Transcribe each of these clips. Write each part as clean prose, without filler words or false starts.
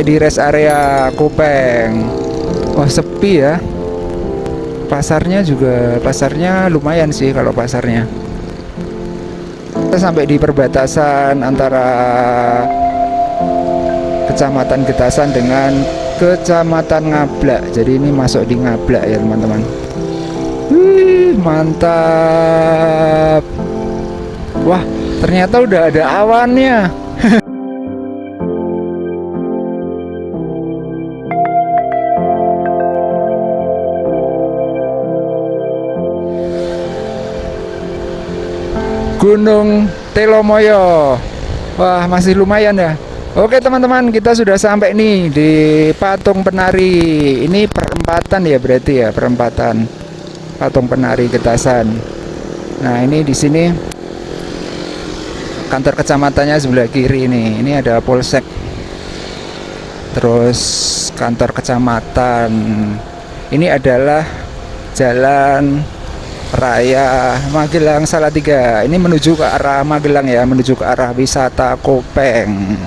di rest area Kopeng. Wah, sepi ya. Pasarnya lumayan sih kalau pasarnya. Kita sampai di perbatasan antara Kecamatan Getasan dengan Kecamatan Ngablak. Jadi ini masuk di Ngablak ya teman-teman. Wih, mantap. Wah, ternyata udah ada awannya. Gunung Telomoyo. Wah, masih lumayan ya. Oke teman-teman, kita sudah sampai nih di Patung Penari. Ini perempatan ya berarti ya, perempatan Patung Penari Getasan. Nah, ini di sini kantor kecamatannya sebelah kiri nih. Ini ada polsek. Terus kantor kecamatan. Ini adalah Jalan Raya Magelang Salatiga. Ini menuju ke arah Magelang ya, menuju ke arah wisata Kopeng.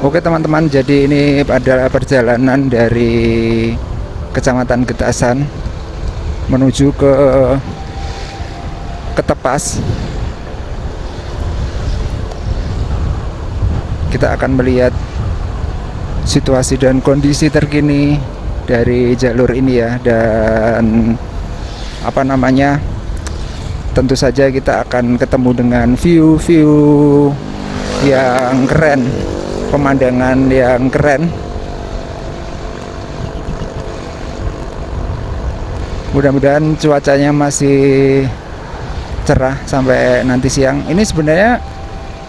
Oke teman-teman, jadi ini adalah perjalanan dari Kecamatan Getasan menuju ke Ketepas. Kita akan melihat situasi dan kondisi terkini dari jalur ini ya, dan apa namanya, tentu saja kita akan ketemu dengan view-view yang keren, pemandangan yang keren. Mudah-mudahan cuacanya masih cerah sampai nanti siang. Ini sebenarnya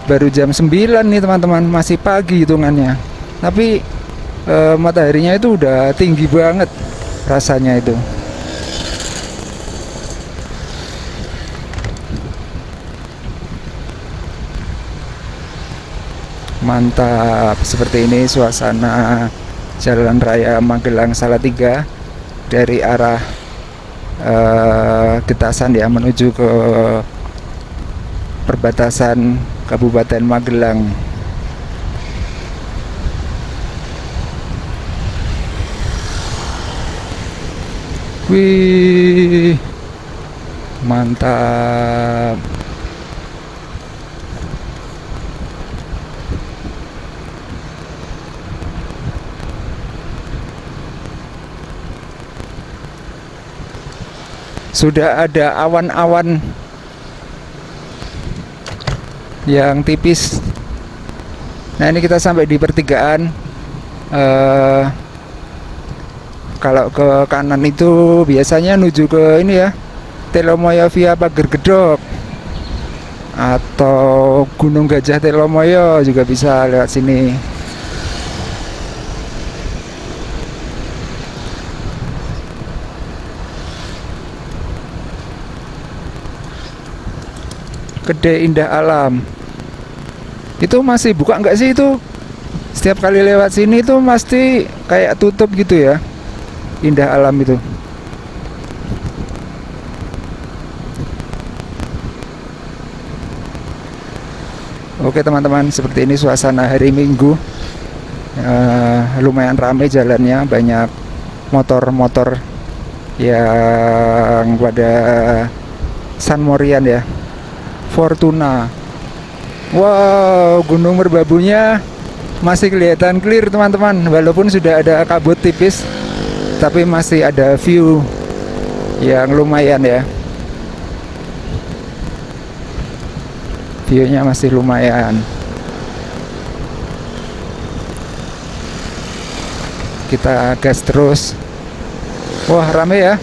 baru jam 9 nih teman-teman, masih pagi hitungannya. Tapi mataharinya itu udah tinggi banget rasanya itu. Mantap, seperti ini suasana Jalan Raya Magelang Salatiga dari arah Getasan ya, menuju ke perbatasan Kabupaten Magelang. Wih, mantap. Sudah ada awan-awan yang tipis. Nah, ini kita sampai di pertigaan. Kalau ke kanan itu biasanya menuju ke ini ya, Telomoyo via Pager Gedok atau Gunung Gajah Telomoyo, juga bisa lewat sini. Kedai Indah Alam itu masih buka nggak sih? Itu setiap kali lewat sini tuh pasti kayak tutup gitu ya, Indah Alam itu. Oke teman-teman, seperti ini suasana hari Minggu. Lumayan ramai jalannya, banyak motor-motor yang pada San Morian ya, Fortuna. Wow, Gunung Merbabunya masih kelihatan clear teman-teman, walaupun sudah ada kabut tipis, tapi masih ada view yang lumayan ya. Viewnya masih lumayan. Kita gas terus. Wah, rame ya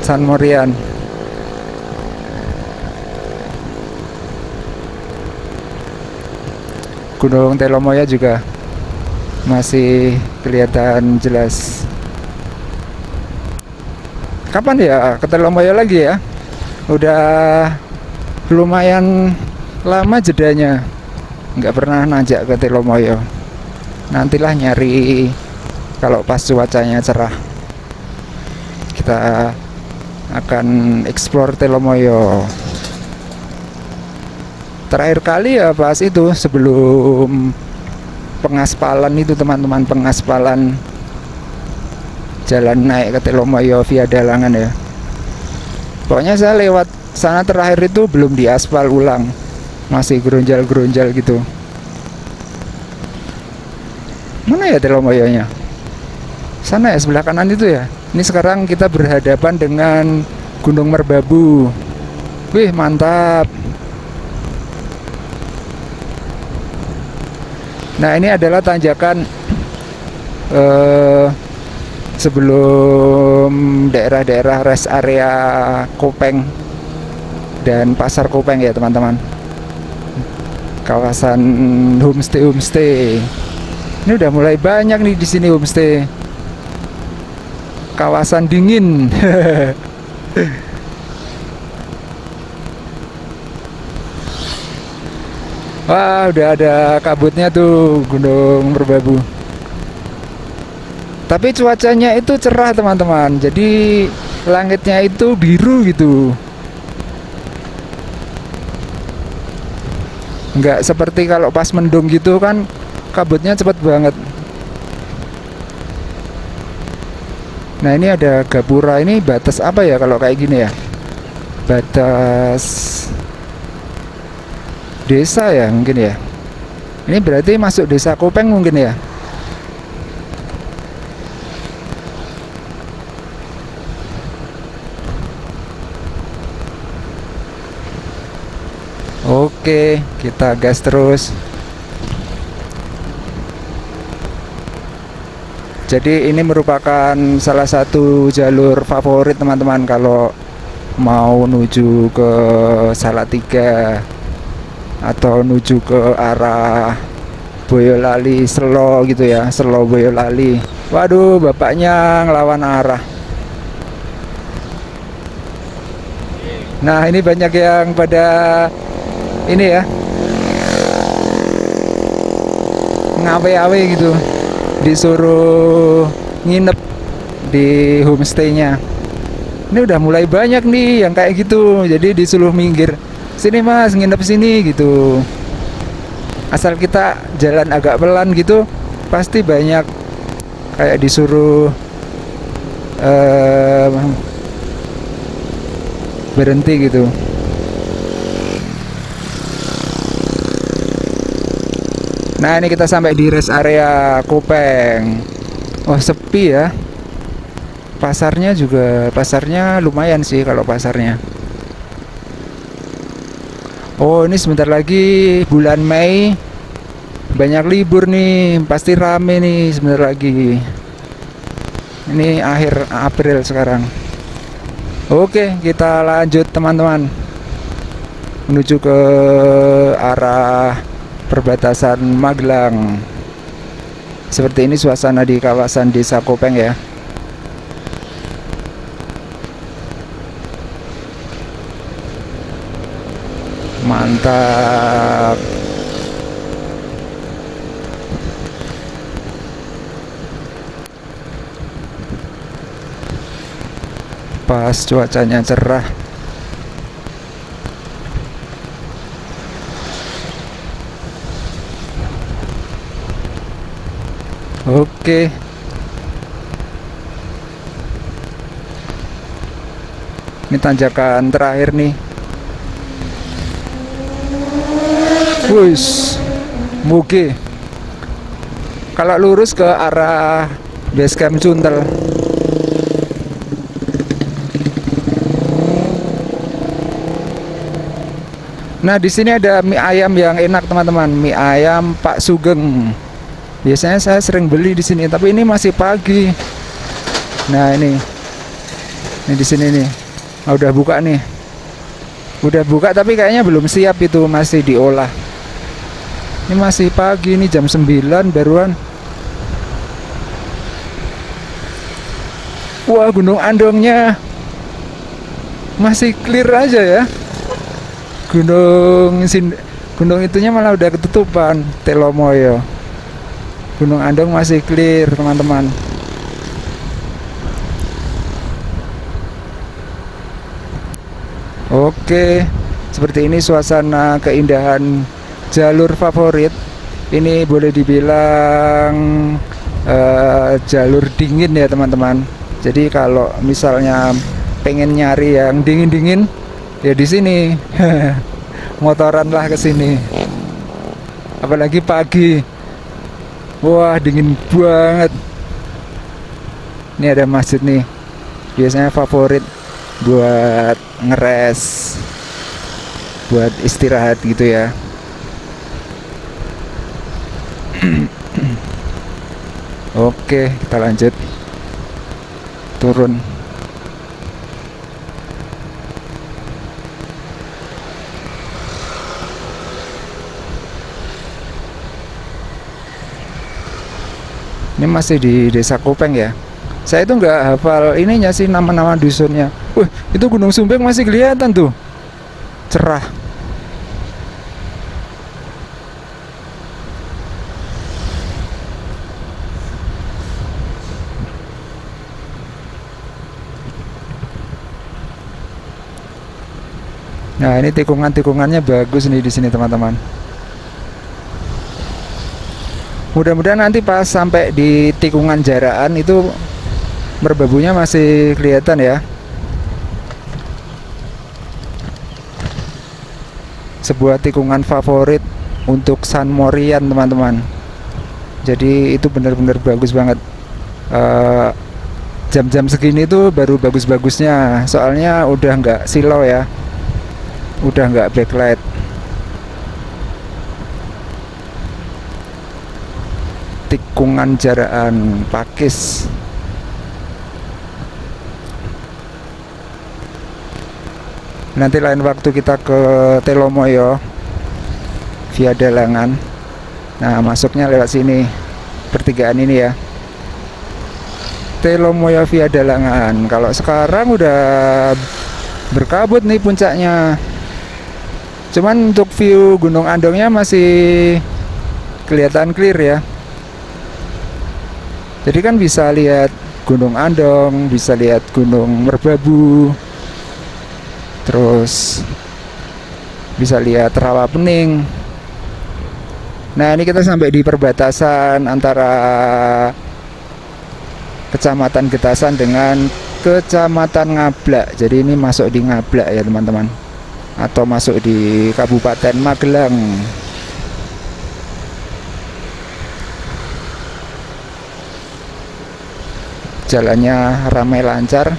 San Morian. Gunung Telomoyo juga masih kelihatan jelas. Kapan ya ke Telomoyo lagi ya? Udah lumayan lama jedanya, nggak pernah nanjak ke Telomoyo. Nantilah nyari kalau pas cuacanya cerah, kita akan explore Telomoyo. Terakhir kali ya pas itu sebelum pengaspalan itu teman-teman, pengaspalan jalan naik ke Telomoyo via Dalangan ya. Pokoknya saya lewat sana terakhir itu belum diaspal ulang, masih geronjal-geronjal gitu. Mana ya Telomoyonya? Sana ya, sebelah kanan itu ya. Ini sekarang kita berhadapan dengan Gunung Merbabu. Wih, mantap. Nah, ini adalah tanjakan sebelum daerah-daerah rest area Kopeng dan Pasar Kopeng ya teman-teman. Kawasan homestay. Ini udah mulai banyak nih di sini homestay. Kawasan dingin. Wah, udah ada kabutnya tuh Gunung Merbabu. Tapi cuacanya itu cerah teman-teman. Jadi langitnya itu biru gitu. Nggak seperti kalau pas mendung gitu kan, kabutnya cepet banget. Nah, ini ada gapura. Ini batas apa ya kalau kayak gini ya? Batas desa ya mungkin ya. Ini berarti masuk desa Kopeng mungkin ya. Oke, kita gas terus. Jadi ini merupakan salah satu jalur favorit teman-teman kalau mau nuju ke Salatiga atau nuju ke arah Boyolali, Selo gitu ya, Selo Boyolali. Waduh, bapaknya ngelawan arah. Nah, ini banyak yang pada ini ya, ngawe-awe gitu, disuruh nginep di homestaynya. Ini udah mulai banyak nih yang kayak gitu, jadi disuruh minggir, sini mas nginep sini gitu. Asal kita jalan agak pelan gitu, pasti banyak kayak disuruh berhenti gitu. Nah, ini kita sampai di rest area Kopeng. Oh, sepi ya. Pasarnya lumayan sih kalau pasarnya. Oh, ini sebentar lagi bulan Mei. Banyak libur nih, pasti rame nih sebentar lagi. Ini akhir April sekarang. Oke, kita lanjut teman-teman. Menuju ke arah perbatasan Magelang. Seperti ini suasana di kawasan Desa Kopeng ya. Mantap. Pas cuacanya cerah. Oke. Ini tanjakan terakhir nih. Wush, mugi. Kalau lurus ke arah base camp Cuntel. Nah, di sini ada mie ayam yang enak teman-teman, mie ayam Pak Sugeng. Biasanya saya sering beli di sini, tapi ini masih pagi. Nah, ini di sini nih. Oh, udah buka nih. Udah buka tapi kayaknya belum siap itu, masih diolah. Ini masih pagi nih, jam 9 baruan. Wah, Gunung Andongnya masih clear aja ya. gunung itunya malah udah ketutupan, Telomoyo. Gunung Andong masih clear teman-teman. Oke, seperti ini suasana keindahan jalur favorit. Ini boleh dibilang jalur dingin ya teman-teman. Jadi kalau misalnya pengen nyari yang dingin-dingin ya di sini. Motoran lah ke sini. Apalagi pagi. Wah, dingin banget. Ini ada masjid nih. Biasanya favorit buat ngeres, buat istirahat gitu ya. Oke, kita lanjut turun. Ini masih di Desa Kopeng ya. Saya itu nggak hafal ininya sih, nama-nama dusunnya. Wih, itu Gunung Sumbing masih kelihatan tuh, cerah. Nah, ini tikungan-tikungannya bagus nih di sini teman-teman. Mudah-mudahan nanti pas sampai di tikungan Jaraan itu merbabunya masih kelihatan ya. Sebuah tikungan favorit untuk San Morian teman-teman. Jadi itu benar-benar bagus banget. Jam-jam segini tuh baru bagus-bagusnya. Soalnya udah nggak silau ya, udah nggak backlight. Tikungan Jaraan Pakis. Nanti lain waktu kita ke Telomoyo via Dalangan. Nah, masuknya lewat sini, pertigaan ini ya, Telomoyo via Dalangan. Kalau sekarang udah berkabut nih puncaknya. Cuman untuk view Gunung Andongnya masih kelihatan clear ya. Jadi kan bisa lihat Gunung Andong, bisa lihat Gunung Merbabu, terus bisa lihat Rawapening. Nah, ini kita sampai di perbatasan antara Kecamatan Getasan dengan Kecamatan Ngablak. Jadi ini masuk di Ngablak ya teman-teman, atau masuk di Kabupaten Magelang. Jalannya ramai lancar.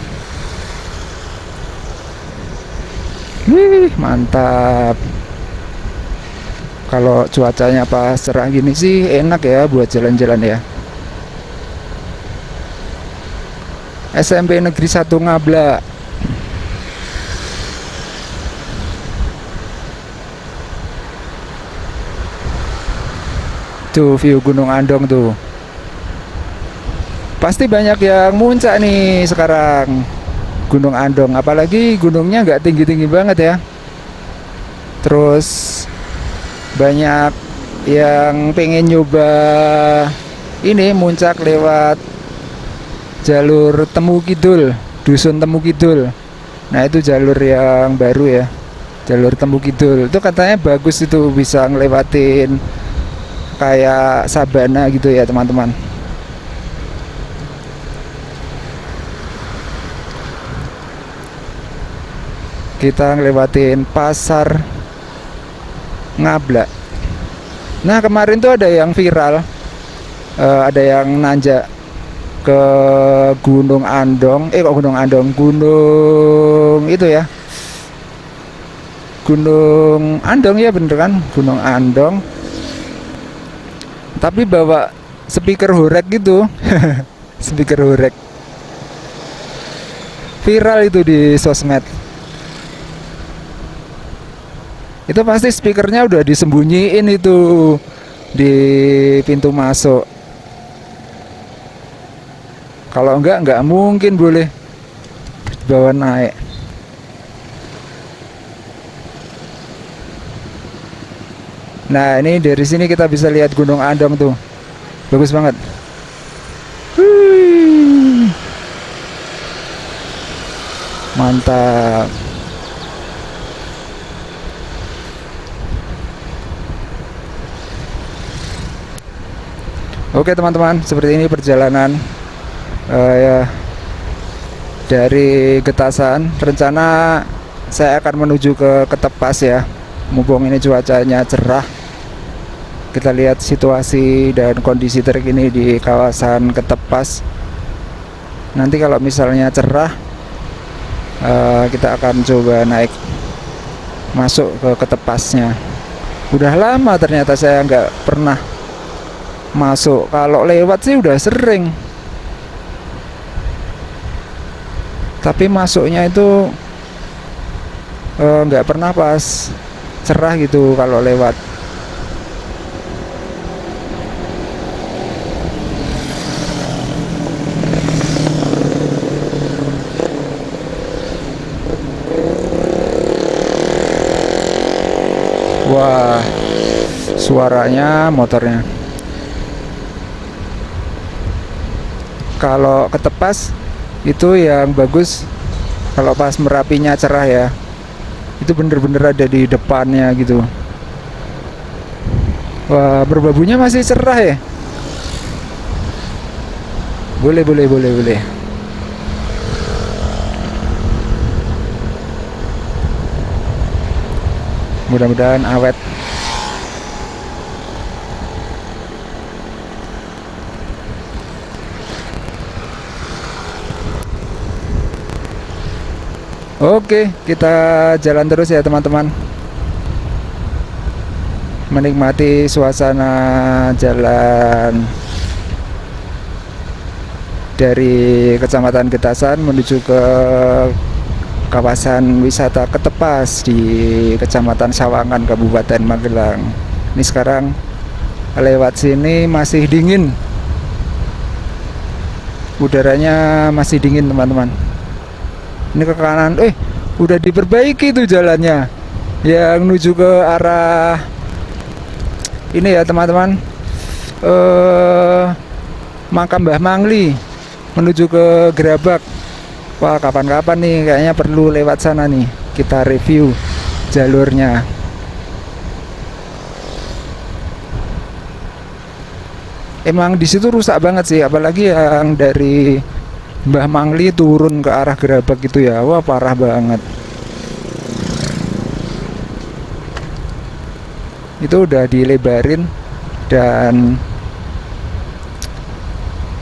Wih, mantap. Kalau cuacanya pas cerah gini sih enak ya buat jalan-jalan ya. SMP Negeri 1 Ngablak. Tuh view Gunung Andong tuh. Pasti banyak yang muncak nih sekarang Gunung Andong, apalagi gunungnya nggak tinggi-tinggi banget ya. Terus banyak yang pengen nyoba ini muncak lewat jalur Temu Kidul, Dusun Temu Kidul. Nah, itu jalur yang baru ya, jalur Temu Kidul. Itu katanya bagus, itu bisa ngelewatin kayak sabana gitu ya teman-teman. Kita ngelewatin pasar Ngablak. Nah, kemarin tuh ada yang viral, ada yang nanjak ke Gunung Andong, kok Gunung Andong, gunung itu ya, Gunung Andong ya bener kan, Gunung Andong. Tapi bawa speaker horek gitu, speaker horek. Viral itu di sosmed. Itu pasti speakernya udah disembunyiin itu di pintu masuk. Kalau enggak mungkin boleh bawa naik. Nah, ini dari sini kita bisa lihat Gunung Andong tuh. Bagus banget. Wih, mantap. Oke teman-teman, seperti ini perjalanan ya dari Getasan. Rencana saya akan menuju ke Ketepas ya, mumpung ini cuacanya cerah. Kita lihat situasi dan kondisi terkini di kawasan Ketepas. Nanti kalau misalnya cerah, kita akan coba naik masuk ke Ketepasnya. Udah lama ternyata saya nggak pernah masuk. Kalau lewat sih udah sering, tapi masuknya itu nggak pernah pas cerah gitu kalau lewat. Wah, suaranya motornya. Kalau Ketepas itu yang bagus kalau pas Merapinya cerah ya, itu bener-bener ada di depannya gitu. Wah, Merbabunya masih cerah ya. Boleh. Mudah-mudahan awet. Oke, kita jalan terus ya teman-teman. Menikmati suasana jalan dari Kecamatan Getasan menuju ke kawasan wisata Ketepas di Kecamatan Sawangan, Kabupaten Magelang. Ini sekarang lewat sini masih dingin. Udaranya masih dingin teman-teman. Ini ke kanan, udah diperbaiki tuh jalannya yang menuju ke arah ini ya teman-teman, Makam Mbah Mangli menuju ke Gerabak. Wah, kapan-kapan nih kayaknya perlu lewat sana nih, kita review jalurnya. Emang di situ rusak banget sih, apalagi yang dari Mbah Mangli turun ke arah Gerabak gitu ya. Wah, parah banget. Itu udah dilebarin dan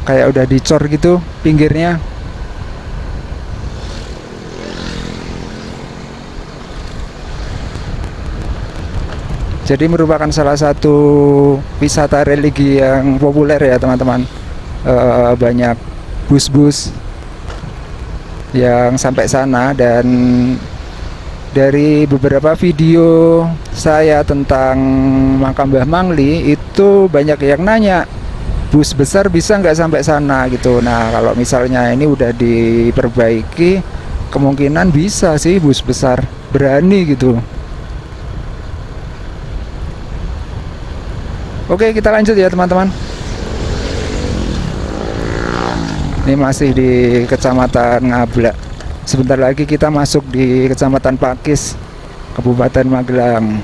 kayak udah dicor gitu pinggirnya. Jadi merupakan salah satu wisata religi yang populer ya teman-teman. Banyak bus-bus yang sampai sana, dan dari beberapa video saya tentang Makam Mbah Mangli itu banyak yang nanya, bus besar bisa nggak sampai sana gitu. Nah, kalau misalnya ini udah diperbaiki, kemungkinan bisa sih bus besar berani gitu. Oke, kita lanjut ya teman-teman. Ini masih di Kecamatan Ngablak. Sebentar lagi kita masuk di Kecamatan Pakis, Kabupaten Magelang.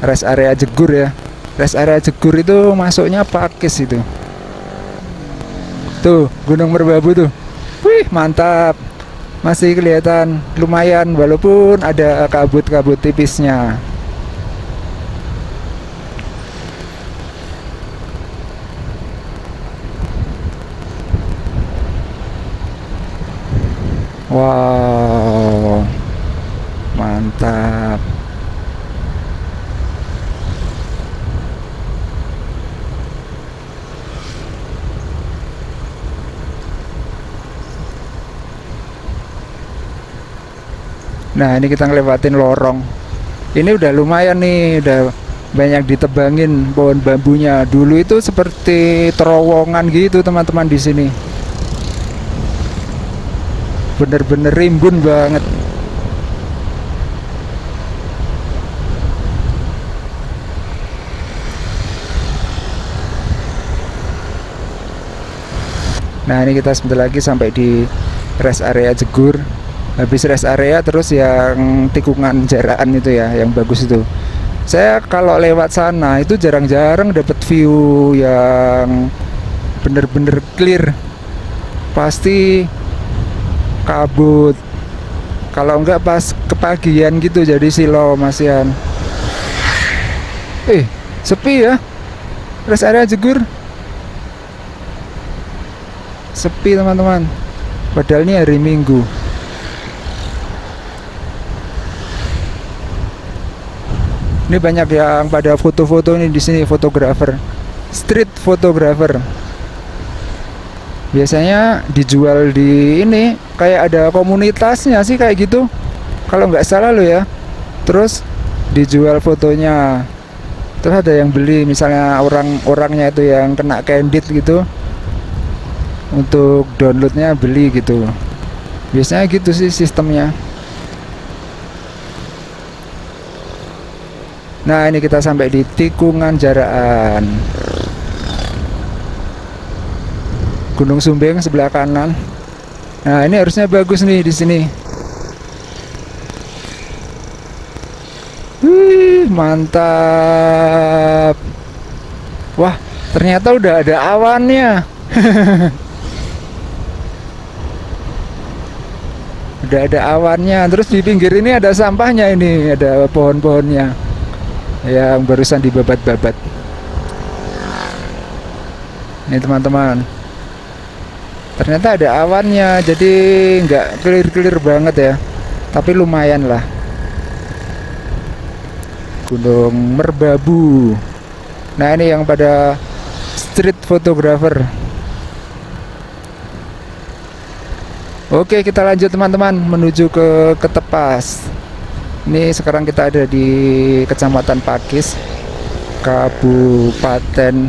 Rest area Jegur ya. Rest area Jegur itu masuknya Pakis itu. Tuh, Gunung Merbabu tuh. Wih, mantap. Masih kelihatan lumayan walaupun ada kabut-kabut tipisnya. Wow, mantap. Nah, ini kita ngelewatin lorong. Ini udah lumayan nih, udah banyak ditebangin pohon bambunya. Dulu itu seperti terowongan gitu teman-teman di sini. Bener-bener rimbun banget. Nah ini kita sebentar lagi sampai di rest area Jegur. Habis rest area terus yang tikungan jarakan itu ya, yang bagus itu. Saya kalau lewat sana itu jarang-jarang dapat view yang bener-bener clear. Pasti kabut. Kalau enggak pas kepagian gitu jadi silau masian. Sepi ya. Rest area Jegur. Sepi teman-teman. Padahal ini hari Minggu. Ini banyak yang pada foto-foto nih di sini, fotografer, street photographer. Biasanya dijual di ini, kayak ada komunitasnya sih kayak gitu. Kalau nggak salah lo ya. Terus dijual fotonya. Terus ada yang beli, misalnya orang-orangnya itu yang kena candid gitu. Untuk downloadnya beli gitu. Biasanya gitu sih sistemnya. Nah ini kita sampai di tikungan Jarakan. Gunung Sumbing sebelah kanan. Nah ini harusnya bagus nih di sini. Wih mantap. Wah ternyata udah ada awannya. Udah ada awannya. Terus di pinggir ini ada sampahnya, ini ada pohon-pohonnya yang barusan dibabat-babat. Ini teman-teman, ternyata ada awannya, jadi nggak clear-clear banget ya, tapi lumayan lah. Gunung Merbabu. Nah ini yang pada street photographer. Oke kita lanjut teman-teman menuju ke Ketepas. Ini sekarang kita ada di Kecamatan Pakis, Kabupaten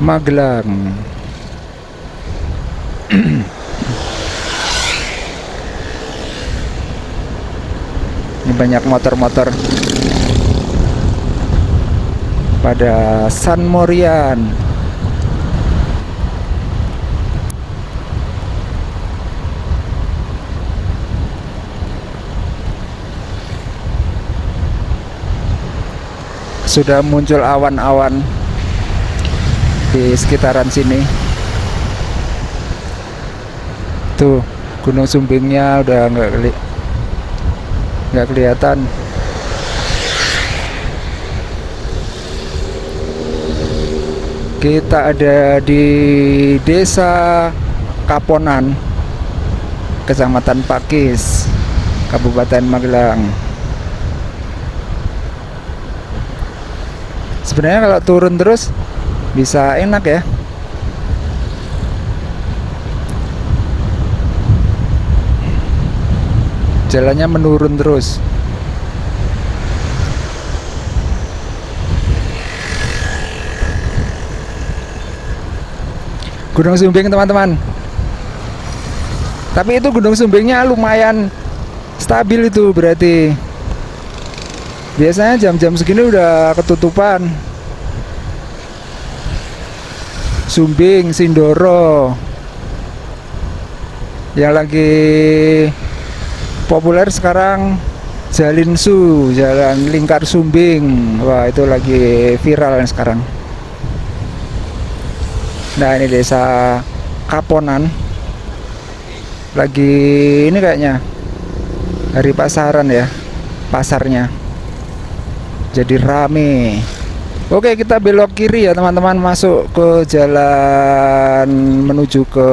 Magelang. Ini banyak motor-motor pada San Morian. Sudah muncul awan-awan di sekitaran sini. Tuh Gunung Sumbingnya udah nggak kelihatan. Kita ada di Desa Kaponan, Kecamatan Pakis, Kabupaten Magelang. Sebenarnya kalau turun terus bisa enak ya. Jalannya menurun terus. Gunung Sumbing teman-teman. Tapi itu Gunung Sumbingnya lumayan stabil itu berarti. Biasanya jam-jam segini udah ketutupan. Sumbing, Sindoro. Yang lagi populer sekarang Jalinsu, Jalan Lingkar Sumbing. Wah, itu lagi viral sekarang. Nah, ini Desa Kaponan. Lagi ini kayaknya hari pasaran ya, pasarnya. Jadi rame. Oke kita belok kiri ya teman-teman, masuk ke jalan menuju ke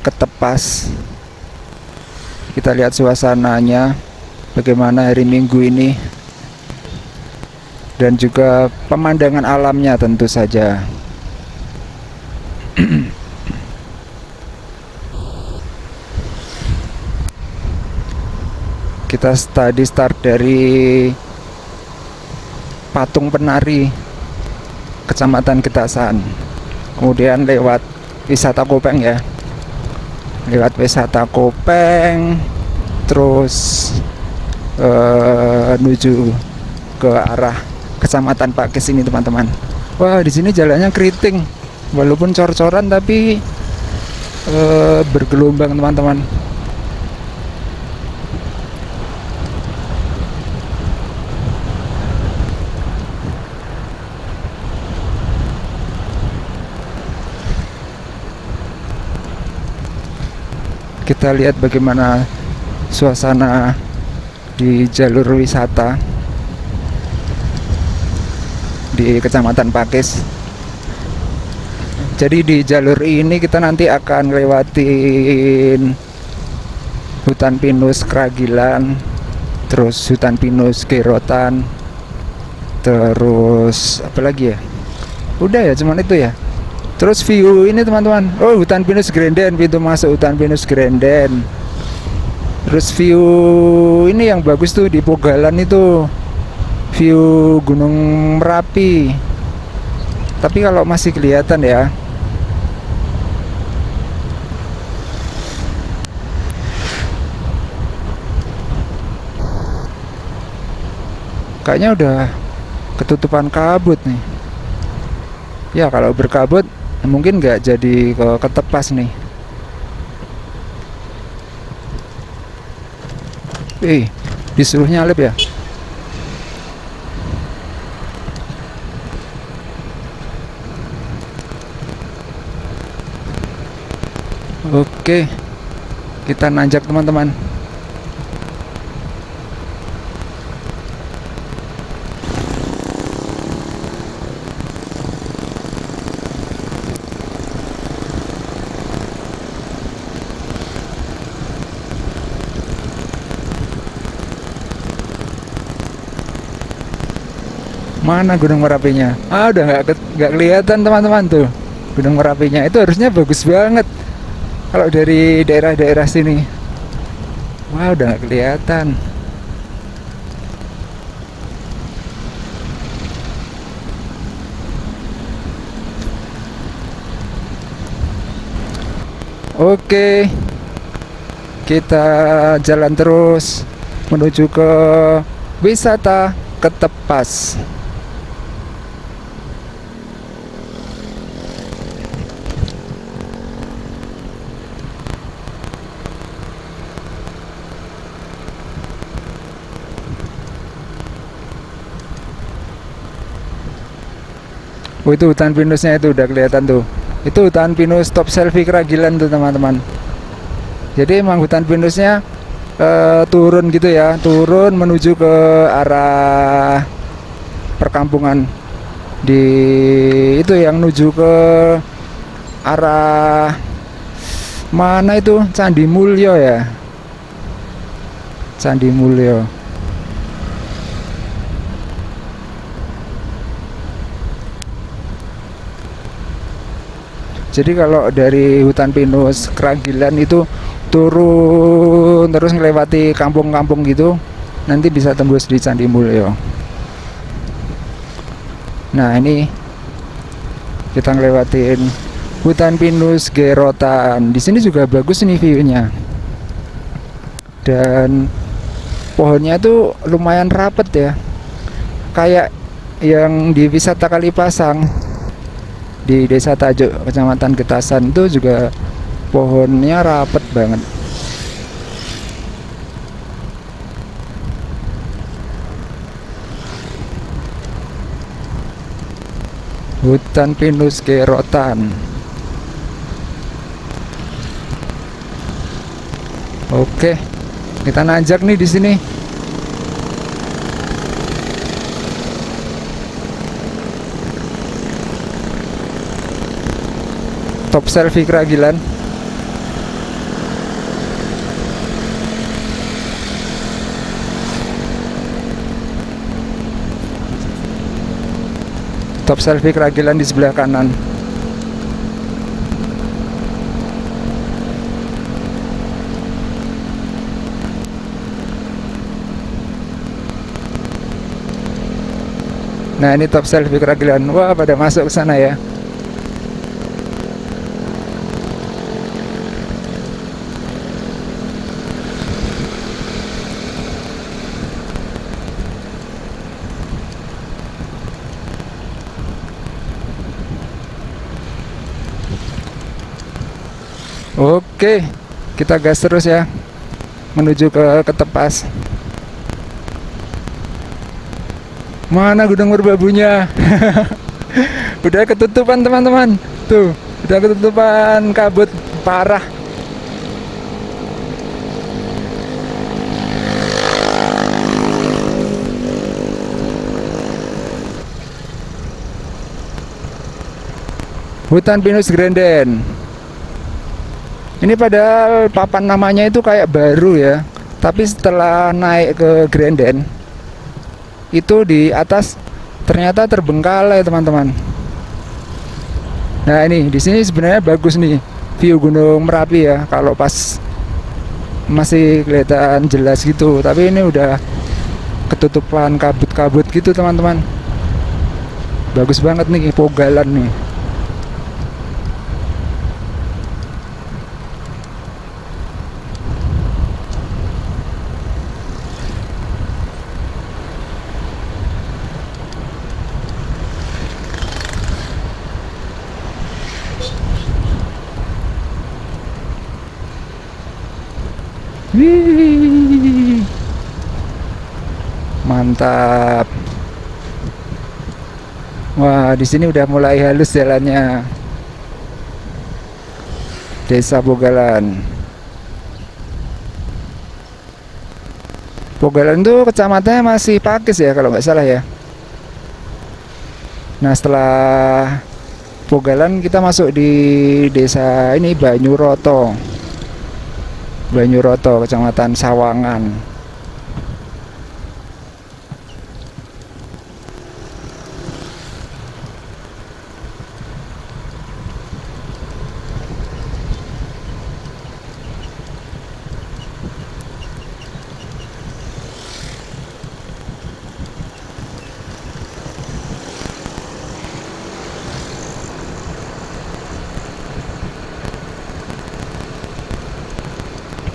Ketepas. Kita lihat suasananya bagaimana hari Minggu ini, dan juga pemandangan alamnya tentu saja. Kita start dari Patung Penari, Kecamatan Getasan, kemudian lewat wisata Kopeng ya, lewat wisata Kopeng, terus menuju ke arah Kecamatan Pakis ini teman-teman. Wah di sini jalannya keriting, walaupun cor-coran tapi bergelombang teman-teman. Kita lihat bagaimana suasana di jalur wisata di Kecamatan Pakis. Jadi di jalur ini kita nanti akan lewatin hutan pinus Kragilan, terus hutan pinus Gerotan, terus apa lagi ya? Udah ya, cuman itu ya. Terus view ini teman-teman, oh hutan pinus Grenden, pintu masuk hutan pinus Grenden. Terus view ini yang bagus tuh di Pogalan itu, view Gunung Merapi. Tapi kalau masih kelihatan ya. Kayaknya udah ketutupan kabut nih. Ya kalau berkabut mungkin nggak jadi ketepas nih. Disuruh nyalip ya. Oke, kita nanjak teman-teman. Mana Gunung Merapinya? Udah nggak kelihatan teman-teman tuh. Gunung Merapinya itu harusnya bagus banget kalau dari daerah-daerah sini. Wah, udah nggak kelihatan. Oke, kita jalan terus menuju ke wisata Ketepas. Oh, itu hutan pinusnya itu udah kelihatan tuh. Itu hutan pinus top selfie Kragilan tuh teman-teman. Jadi emang hutan pinusnya turun gitu ya, turun menuju ke arah perkampungan di itu yang menuju ke arah mana itu, Candi Mulyo ya, Candi Mulyo. Jadi kalau dari hutan pinus Kragilan itu turun terus melewati kampung-kampung gitu, nanti bisa tembus di Candi Mulyo. Nah ini kita ngelewatin hutan pinus Gerotan. Di sini juga bagus nih view-nya. Dan pohonnya tuh lumayan rapet ya. Kayak yang di wisata Kalipasang di Desa Tajuk, Kecamatan Getasan itu juga pohonnya rapet banget. Hutan pinus Gerotan. Oke, kita nanjak nih di sini. Top selfie Kragilan. Top selfie Kragilan di sebelah kanan. Nah ini top selfie Kragilan. Wah, pada masuk ke sana ya. Oke, kita gas terus ya, menuju ke Ketepas. Mana Gunung Merbabunya? Udah ketutupan teman-teman. Tuh, udah ketutupan kabut parah. Hutan pinus Grenden. Ini padahal papan namanya itu kayak baru ya, tapi setelah naik ke Grenden itu di atas ternyata terbengkalai teman-teman. Nah ini di sini sebenarnya bagus nih view Gunung Merapi ya, kalau pas masih kelihatan jelas gitu. Tapi ini udah ketutupan kabut-kabut gitu teman-teman. Bagus banget nih Pogalan nih. Wih, mantap. Wah, di sini udah mulai halus jalannya. Desa Pogalan. Pogalan itu kecamatannya masih Pakis ya kalau nggak salah ya. Nah setelah Pogalan kita masuk di desa ini Banyuroto. Banyuroto, Kecamatan Sawangan.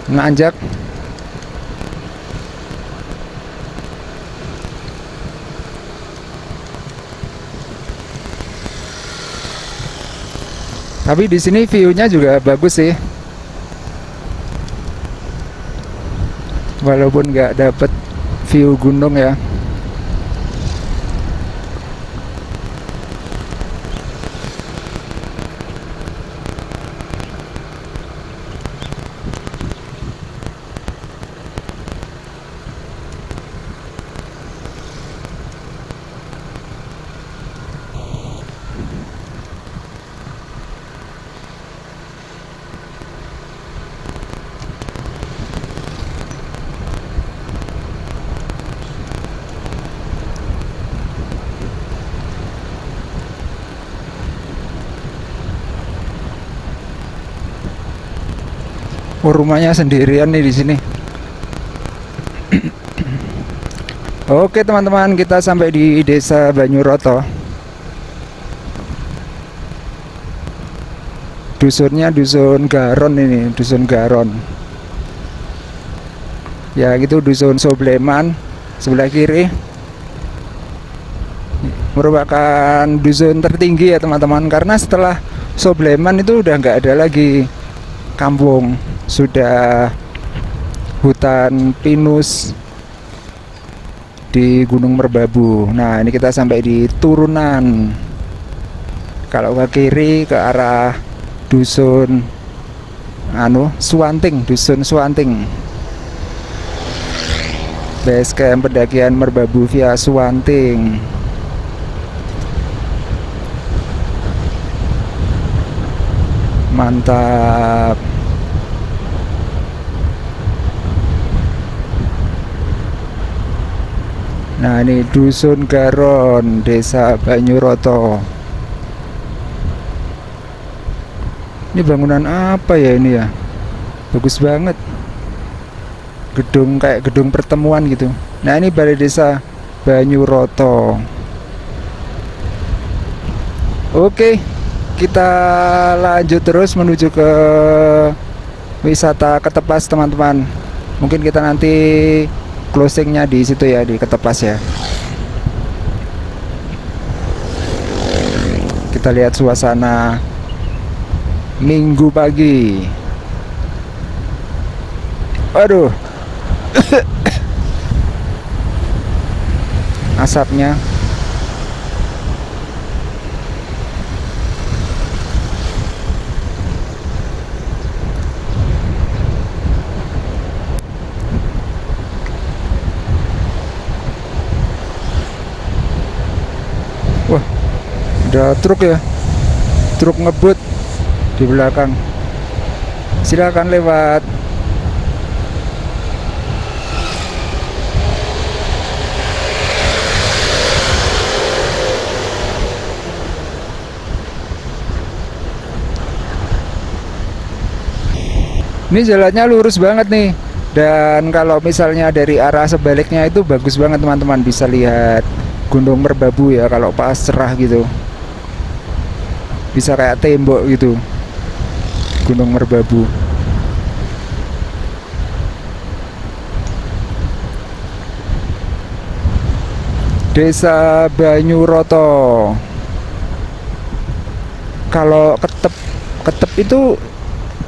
Nanjak. Tapi di sini view-nya juga bagus sih. Walaupun nggak dapet view gunung ya. Oh, rumahnya sendirian nih di sini. Oke teman-teman, kita sampai di Desa Banyuroto. Dusunnya dusun Garon ini, dusun Garon. Ya gitu, dusun Sobleman sebelah kiri. Merupakan dusun tertinggi ya teman-teman, karena setelah Sobleman itu udah nggak ada lagi kampung, sudah hutan pinus di Gunung Merbabu. Nah ini kita sampai di turunan. Kalau ke kiri ke arah dusun Suwanting, dusun Suwanting. Base camp pendakian Merbabu via Suwanting. Mantap. Nah ini dusun Garon, Desa Banyuroto. Ini bangunan apa ya ini ya? Bagus banget. Gedung kayak gedung pertemuan gitu. Nah ini Balai Desa Banyuroto. Oke, kita lanjut terus menuju ke wisata Ketepas teman-teman. Mungkin kita nanti closingnya di situ ya, di Ketepas ya. Kita lihat suasana Minggu pagi. Aduh, asapnya. Wah, ada truk ya, truk ngebut di belakang. Silakan lewat. Ini jalannya lurus banget nih. Dan kalau misalnya dari arah sebaliknya itu bagus banget teman-teman, bisa lihat Gunung Merbabu ya kalau pas cerah gitu. Bisa kayak tembok gitu. Gunung Merbabu. Desa Banyuroto. Kalau Ketep, Ketep itu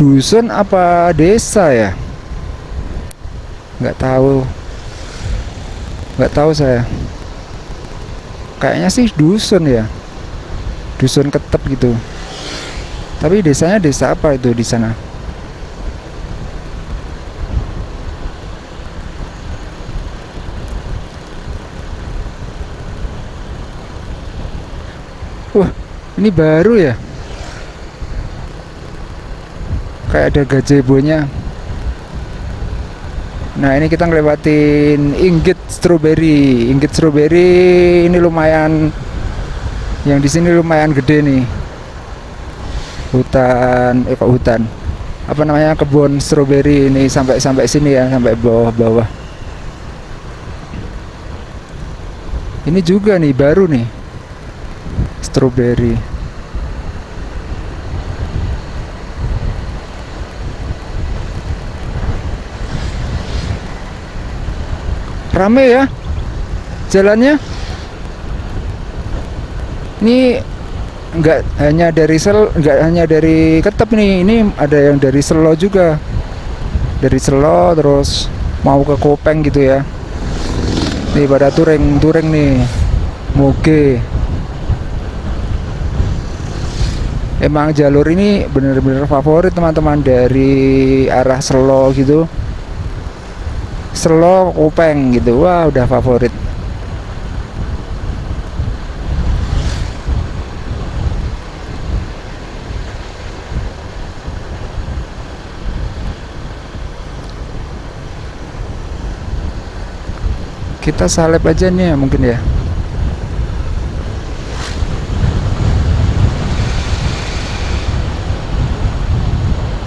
dusun apa desa ya? Nggak tahu. Nggak tahu saya. Kayaknya sih dusun ya. Dusun Ketep gitu. Tapi desanya desa apa itu di sana? Wah, ini baru ya. Kayak ada gazebonya. Nah, ini kita ngelewatin Inggit Strawberry. Inggit Strawberry ini lumayan, yang di sini lumayan gede nih. Hutan, kok hutan. Apa namanya? Kebun strawberry ini sampai sini ya, sampai bawah-bawah. Ini juga nih baru nih. Strawberry. Rame ya jalannya. Ini nggak hanya dari Ketep nih, ini ada yang dari Selo juga. Dari Selo terus mau ke Kopeng gitu ya. Nih pada touring nih. Moge. Emang jalur ini bener-bener favorit teman-teman, dari arah Selo gitu. Selo Kopeng gitu, wah udah favorit. Kita salep aja nih ya mungkin ya.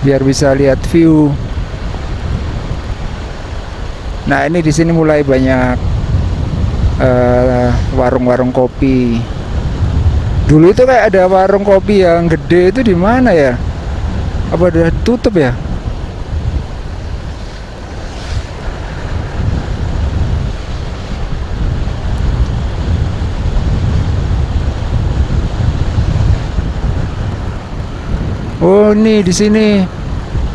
Biar bisa lihat view. Nah, ini di sini mulai banyak warung-warung kopi. Dulu itu kayak ada warung kopi yang gede itu di mana ya? Apa udah tutup ya? Oh, nih di sini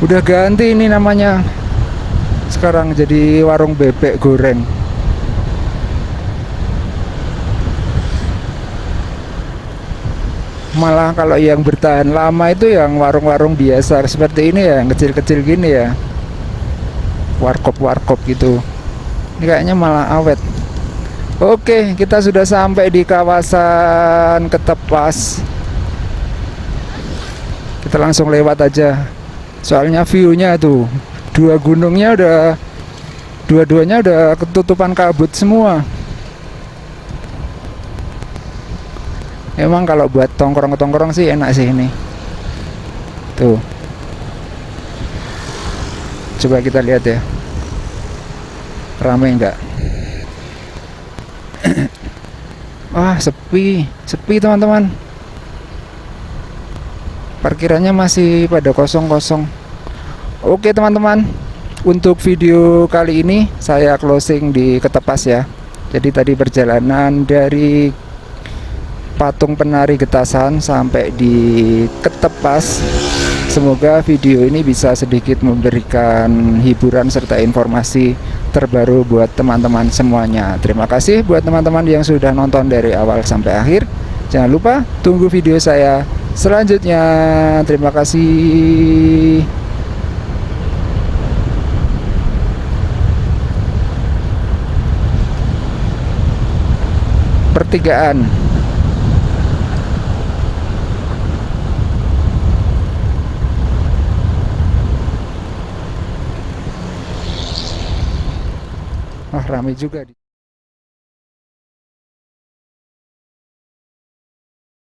udah ganti ini namanya. Sekarang jadi warung bebek goreng. Malah kalau yang bertahan lama itu yang warung-warung biasa seperti ini ya, yang kecil-kecil gini ya. Warkop-warkop gitu. Ini kayaknya malah awet. Oke, kita sudah sampai di kawasan Ketepas. Kita langsung lewat aja. Soalnya view-nya tuh, dua-duanya udah ketutupan kabut semua. Emang kalau buat tongkrong-tongkrong sih enak sih ini. Tuh. Coba kita lihat ya. Ramai nggak? Wah, sepi teman-teman. Parkirannya masih pada kosong-kosong. Oke teman-teman, untuk video kali ini saya closing di Ketepas ya. Jadi tadi perjalanan dari Patung Penari Getasan sampai di Ketepas Semoga video ini bisa sedikit memberikan hiburan serta informasi terbaru buat teman-teman semuanya. Terima kasih buat teman-teman yang sudah nonton dari awal sampai akhir. Jangan lupa tunggu video saya selanjutnya. Terima kasih. Pertigaan. Wah, ramai juga.